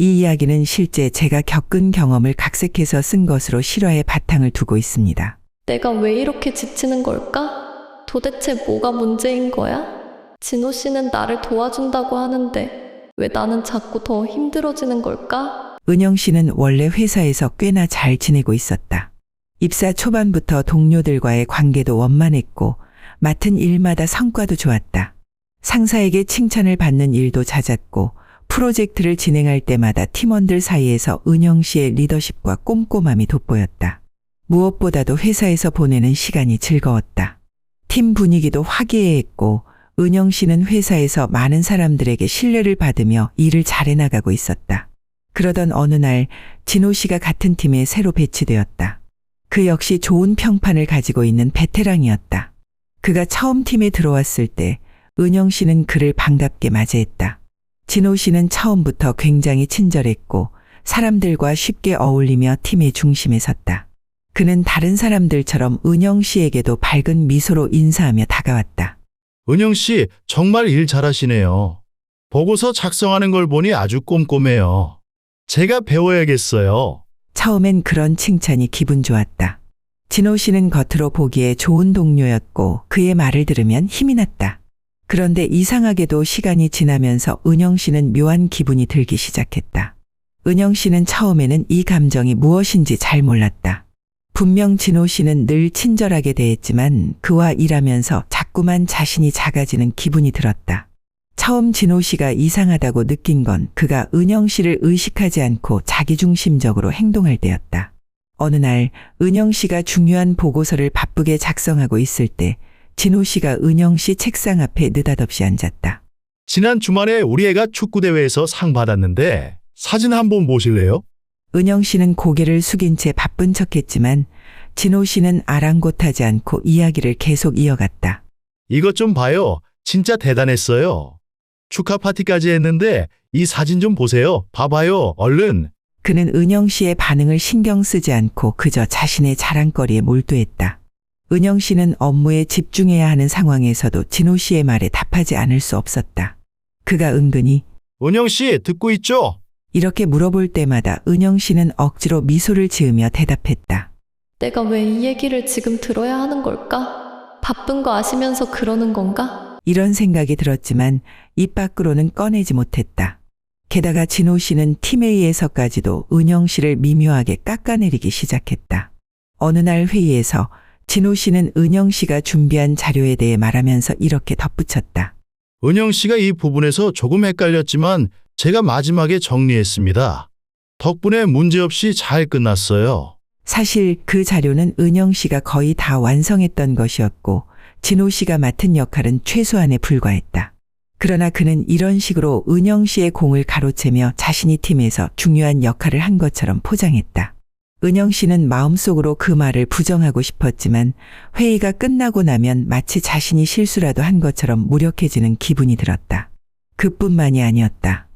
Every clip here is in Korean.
이 이야기는 실제 제가 겪은 경험을 각색해서 쓴 것으로 실화의 바탕을 두고 있습니다. 내가 왜 이렇게 지치는 걸까? 도대체 뭐가 문제인 거야? 진호 씨는 나를 도와준다고 하는데 왜 나는 자꾸 더 힘들어지는 걸까? 은영 씨는 원래 회사에서 꽤나 잘 지내고 있었다. 입사 초반부터 동료들과의 관계도 원만했고 맡은 일마다 성과도 좋았다. 상사에게 칭찬을 받는 일도 잦았고 프로젝트를 진행할 때마다 팀원들 사이에서 은영 씨의 리더십과 꼼꼼함이 돋보였다. 무엇보다도 회사에서 보내는 시간이 즐거웠다. 팀 분위기도 화기애애했고 은영 씨는 회사에서 많은 사람들에게 신뢰를 받으며 일을 잘해나가고 있었다. 그러던 어느 날 진호 씨가 같은 팀에 새로 배치되었다. 그 역시 좋은 평판을 가지고 있는 베테랑이었다. 그가 처음 팀에 들어왔을 때 은영 씨는 그를 반갑게 맞이했다. 진호 씨는 처음부터 굉장히 친절했고 사람들과 쉽게 어울리며 팀의 중심에 섰다. 그는 다른 사람들처럼 은영 씨에게도 밝은 미소로 인사하며 다가왔다. 은영 씨, 정말 일 잘하시네요. 보고서 작성하는 걸 보니 아주 꼼꼼해요. 제가 배워야겠어요. 처음엔 그런 칭찬이 기분 좋았다. 진호 씨는 겉으로 보기에 좋은 동료였고 그의 말을 들으면 힘이 났다. 그런데 이상하게도 시간이 지나면서 은영 씨는 묘한 기분이 들기 시작했다. 은영 씨는 처음에는 이 감정이 무엇인지 잘 몰랐다. 분명 진호 씨는 늘 친절하게 대했지만 그와 일하면서 자꾸만 자신이 작아지는 기분이 들었다. 처음 진호 씨가 이상하다고 느낀 건 그가 은영 씨를 의식하지 않고 자기중심적으로 행동할 때였다. 어느 날 은영 씨가 중요한 보고서를 바쁘게 작성하고 있을 때 진호 씨가 은영 씨 책상 앞에 느닷없이 앉았다. 지난 주말에 우리 애가 축구대회에서 상 받았는데 사진 한번 보실래요? 은영 씨는 고개를 숙인 채 바쁜 척했지만 진호 씨는 아랑곳하지 않고 이야기를 계속 이어갔다. 이것 좀 봐요. 진짜 대단했어요. 축하 파티까지 했는데 이 사진 좀 보세요. 봐봐요. 얼른. 그는 은영 씨의 반응을 신경 쓰지 않고 그저 자신의 자랑거리에 몰두했다. 은영 씨는 업무에 집중해야 하는 상황에서도 진호 씨의 말에 답하지 않을 수 없었다. 그가 은근히 은영 씨, 듣고 있죠? 이렇게 물어볼 때마다 은영 씨는 억지로 미소를 지으며 대답했다. 내가 왜 이 얘기를 지금 들어야 하는 걸까? 바쁜 거 아시면서 그러는 건가? 이런 생각이 들었지만 입 밖으로는 꺼내지 못했다. 게다가 진호 씨는 팀회의에서까지도 은영 씨를 미묘하게 깎아내리기 시작했다. 어느 날 회의에서 진호 씨는 은영 씨가 준비한 자료에 대해 말하면서 이렇게 덧붙였다. 은영 씨가 이 부분에서 조금 헷갈렸지만 제가 마지막에 정리했습니다. 덕분에 문제없이 잘 끝났어요. 사실 그 자료는 은영 씨가 거의 다 완성했던 것이었고 진호 씨가 맡은 역할은 최소한에 불과했다. 그러나 그는 이런 식으로 은영 씨의 공을 가로채며 자신이 팀에서 중요한 역할을 한 것처럼 포장했다. 은영 씨는 마음속으로 그 말을 부정하고 싶었지만 회의가 끝나고 나면 마치 자신이 실수라도 한 것처럼 무력해지는 기분이 들었다. 그뿐만이 아니었다.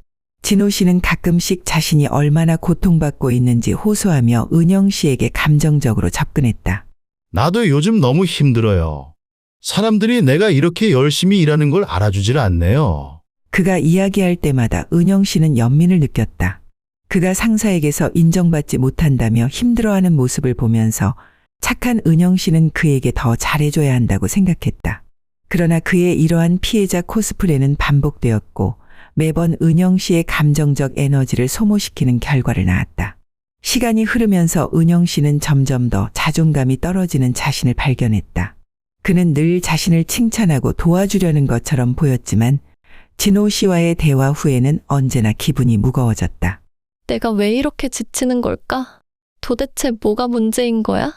진호 씨는 가끔씩 자신이 얼마나 고통받고 있는지 호소하며 은영 씨에게 감정적으로 접근했다. 나도 요즘 너무 힘들어요. 사람들이 내가 이렇게 열심히 일하는 걸 알아주질 않네요. 그가 이야기할 때마다 은영 씨는 연민을 느꼈다. 그가 상사에게서 인정받지 못한다며 힘들어하는 모습을 보면서 착한 은영 씨는 그에게 더 잘해줘야 한다고 생각했다. 그러나 그의 이러한 피해자 코스프레는 반복되었고 매번 은영 씨의 감정적 에너지를 소모시키는 결과를 낳았다. 시간이 흐르면서 은영 씨는 점점 더 자존감이 떨어지는 자신을 발견했다. 그는 늘 자신을 칭찬하고 도와주려는 것처럼 보였지만 진호 씨와의 대화 후에는 언제나 기분이 무거워졌다. 내가 왜 이렇게 지치는 걸까? 도대체 뭐가 문제인 거야?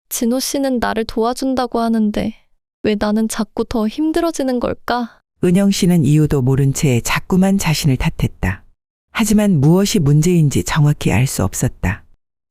진호 씨는 나를 도와준다고 하는데 왜 나는 자꾸 더 힘들어지는 걸까? 은영 씨는 이유도 모른 채 자꾸만 자신을 탓했다. 하지만 무엇이 문제인지 정확히 알 수 없었다.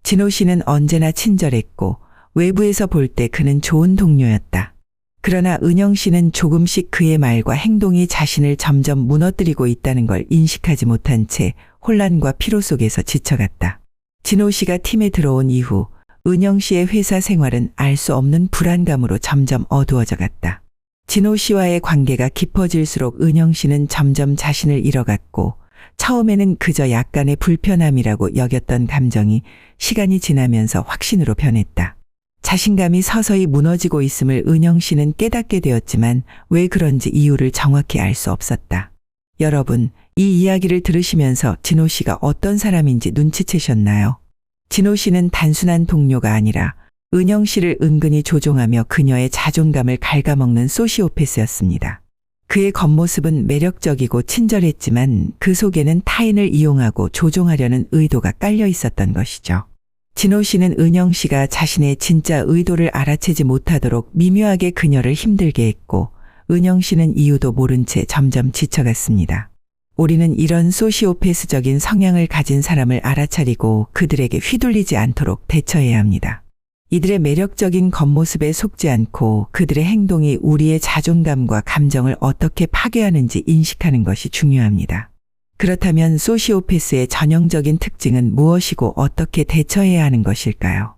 진호 씨는 언제나 친절했고 외부에서 볼 때 그는 좋은 동료였다. 그러나 은영 씨는 조금씩 그의 말과 행동이 자신을 점점 무너뜨리고 있다는 걸 인식하지 못한 채 혼란과 피로 속에서 지쳐갔다. 진호 씨가 팀에 들어온 이후 은영 씨의 회사 생활은 알 수 없는 불안감으로 점점 어두워져 갔다. 진호 씨와의 관계가 깊어질수록 은영 씨는 점점 자신을 잃어갔고 처음에는 그저 약간의 불편함이라고 여겼던 감정이 시간이 지나면서 확신으로 변했다. 자신감이 서서히 무너지고 있음을 은영 씨는 깨닫게 되었지만 왜 그런지 이유를 정확히 알 수 없었다. 여러분, 이 이야기를 들으시면서 진호 씨가 어떤 사람인지 눈치채셨나요? 진호 씨는 단순한 동료가 아니라 은영 씨를 은근히 조종하며 그녀의 자존감을 갉아먹는 소시오패스였습니다. 그의 겉모습은 매력적이고 친절했지만 그 속에는 타인을 이용하고 조종하려는 의도가 깔려 있었던 것이죠. 진호 씨는 은영 씨가 자신의 진짜 의도를 알아채지 못하도록 미묘하게 그녀를 힘들게 했고 은영 씨는 이유도 모른 채 점점 지쳐갔습니다. 우리는 이런 소시오패스적인 성향을 가진 사람을 알아차리고 그들에게 휘둘리지 않도록 대처해야 합니다. 이들의 매력적인 겉모습에 속지 않고 그들의 행동이 우리의 자존감과 감정을 어떻게 파괴하는지 인식하는 것이 중요합니다. 그렇다면 소시오패스의 전형적인 특징은 무엇이고 어떻게 대처해야 하는 것일까요?